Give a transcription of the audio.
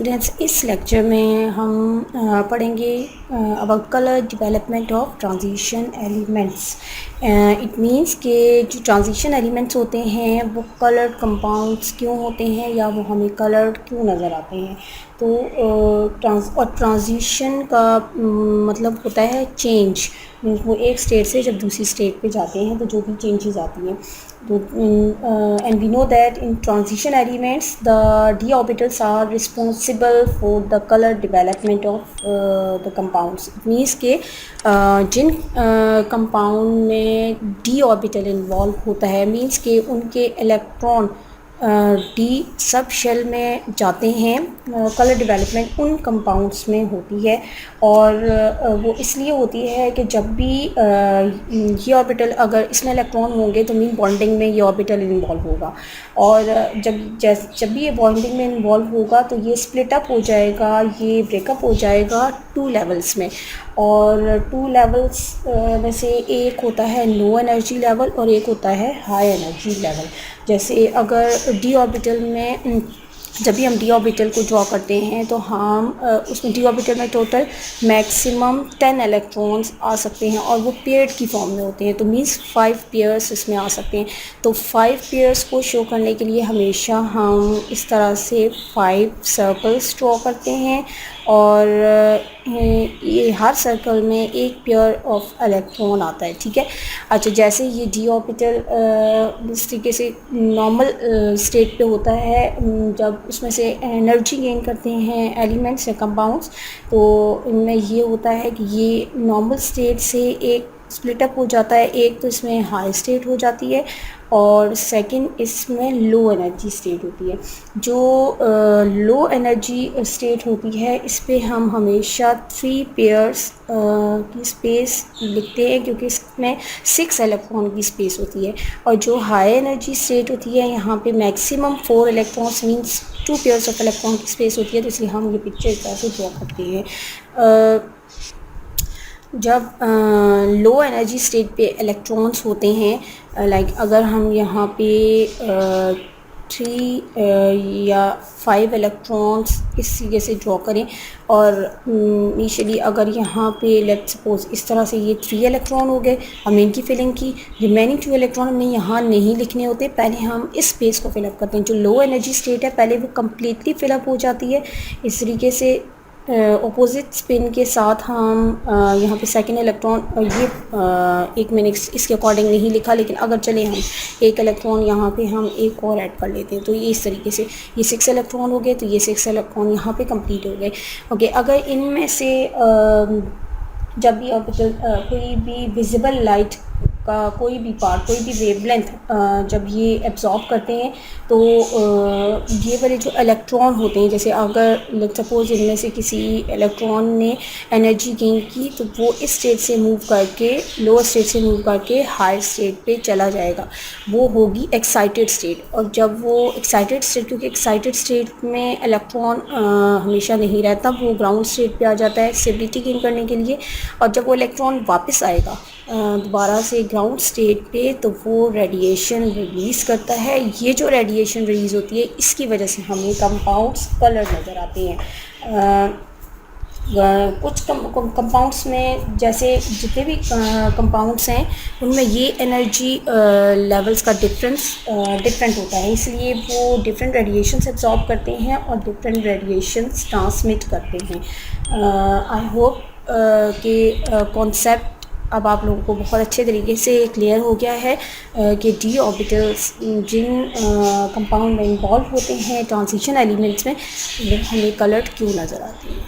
Students, इस lecture में हम पढ़ेंगे about colour development of transition elements. It means के जो ट्रांजिशन एलिमेंट्स होते हैं वो कलर्ड कंपाउंड्स क्यों होते हैं या वो हमें कलर्ड क्यों नज़र आते हैं। तो ट्रांजिशन का मतलब होता है चेंज, वो एक स्टेट से जब दूसरी स्टेट पे जाते हैं तो जो भी चेंजेस आती हैं। तो and we know that in transition elements the d orbitals are responsible for the color development of the compounds. It means के जिन कंपाउंड में d ऑर्बिटल इन्वॉल्व होता है मीन्स के उनके इलेक्ट्रॉन डी सब शेल में जाते हैं। कलर डेवलपमेंट उन कंपाउंड्स में होती है और वो इसलिए होती है कि जब भी ये ऑर्बिटल, अगर इसमें इलेक्ट्रॉन होंगे तो मीन बॉन्डिंग में ये ऑर्बिटल इन्वॉल्व होगा और जब भी ये बॉन्डिंग में इन्वॉल्व होगा तो ये स्प्लिट अप हो जाएगा, ये ब्रेकअप हो जाएगा 2 लेवल्स में। और 2 लेवल्स में से एक होता है लो एनर्जी लेवल और एक होता है हाई एनर्जी लेवल। जैसे अगर डी ऑर्बिटल में जब भी हम डी ऑर्बिटल को ड्रॉ करते हैं तो हम उसमें डी ऑर्बिटल में टोटल मैक्सिमम 10 इलेक्ट्रॉन्स आ सकते हैं और वो पेयर्ड की फॉर्म में होते हैं, तो मीन्स 5 पेयर्स इसमें आ सकते हैं। तो 5 पेयर्स को शो करने के लिए हमेशा हम इस तरह से 5 सर्कल्स ड्रॉ करते हैं और ये हर सर्कल में एक पेयर ऑफ इलेक्ट्रॉन आता है, ठीक है। अच्छा, जैसे ये डी ऑर्बिटल इस तरीके से नॉर्मल स्टेट पे होता है, जब उसमें से एनर्जी गेन करते हैं एलिमेंट्स या कंपाउंड्स, तो इनमें ये होता है कि ये नॉर्मल स्टेट से एक स्प्लिटअप हो जाता है, एक तो इसमें हाई स्टेट हो जाती है और सेकंड इसमें लो एनर्जी स्टेट होती है। जो लो एनर्जी स्टेट होती है इस पे हम हमेशा 3 पेयर्स की स्पेस लिखते हैं क्योंकि इसमें 6 इलेक्ट्रॉन की स्पेस होती है। और जो हाई एनर्जी स्टेट होती है यहाँ पे maximum 4 electrons means 2 pairs of electron की स्पेस होती है, तो इसलिए हम ये पिक्चर इस तरह से ड्रॉ करते हैं। जब लो एनर्जी स्टेट पे इलेक्ट्रॉन्स होते हैं, लाइक अगर हम यहाँ पे 3 या 5 इलेक्ट्रॉन्स इस तरीके से ड्रॉ करें और इनिशियली अगर यहाँ पे लेट्स सपोज इस तरह से ये 3 इलेक्ट्रॉन हो गए, हमें इनकी फिलिंग की, रिमेनिंग 2 इलेक्ट्रॉन हमें यहाँ नहीं लिखने होते, पहले हम इस स्पेस को फिलअप करते हैं। जो लो एनर्जी स्टेट है पहले वो कम्प्लीटली फिलअप हो जाती है। इस तरीके से ऑपोजिट स्पिन के साथ हम यहाँ पे सेकंड इलेक्ट्रॉन, ये एक मैंने इसके अकॉर्डिंग नहीं लिखा, लेकिन अगर चले हम एक इलेक्ट्रॉन यहाँ पे हम एक और ऐड कर लेते हैं तो ये इस तरीके से ये 6 इलेक्ट्रॉन हो गए, तो ये 6 इलेक्ट्रॉन यहाँ पे कंप्लीट हो गए। ओके, अगर इनमें से जब भी ऑर्बिटल कोई भी विजिबल लाइट का कोई भी पार्ट, कोई भी वेवलेंथ जब ये एब्जॉर्ब करते हैं तो ये वाले जो इलेक्ट्रॉन होते हैं, जैसे अगर लेट्स सपोज इनमें से किसी इलेक्ट्रॉन ने एनर्जी गेन की तो वो इस स्टेट से मूव करके, लोअर स्टेट से मूव करके हाई स्टेट पे चला जाएगा, वो होगी एक्साइटेड स्टेट। और जब वो एक्साइटेड स्टेट, क्योंकि एक्साइटेड स्टेट में इलेक्ट्रॉन हमेशा नहीं रहता, वो ग्राउंड स्टेट पे आ जाता है स्टेबिलिटी गेन करने के लिए, और जब वो इलेक्ट्रॉन वापस आएगा दोबारा से ग्राउंड स्टेट पे तो वो रेडिएशन रिलीज़ करता है। ये जो रेडिएशन रिलीज़ होती है इसकी वजह से हमें कंपाउंड्स कलर नज़र आते हैं। कुछ कंपाउंड्स में, जैसे जितने भी कंपाउंड्स हैं उनमें ये एनर्जी लेवल्स का डिफरेंट होता है, इसलिए वो डिफरेंट रेडिएशंस एब्जॉर्ब करते हैं और डिफरेंट रेडिएशंस ट्रांसमिट करते हैं। आई होप कि कॉन्सेप्ट अब आप लोगों को बहुत अच्छे तरीके से क्लियर हो गया है कि डी ऑर्बिटल्स जिन कंपाउंड में इन्वॉल्व होते हैं ट्रांजिशन एलिमेंट्स में, वो हमें कलर्ड क्यों नज़र आती है।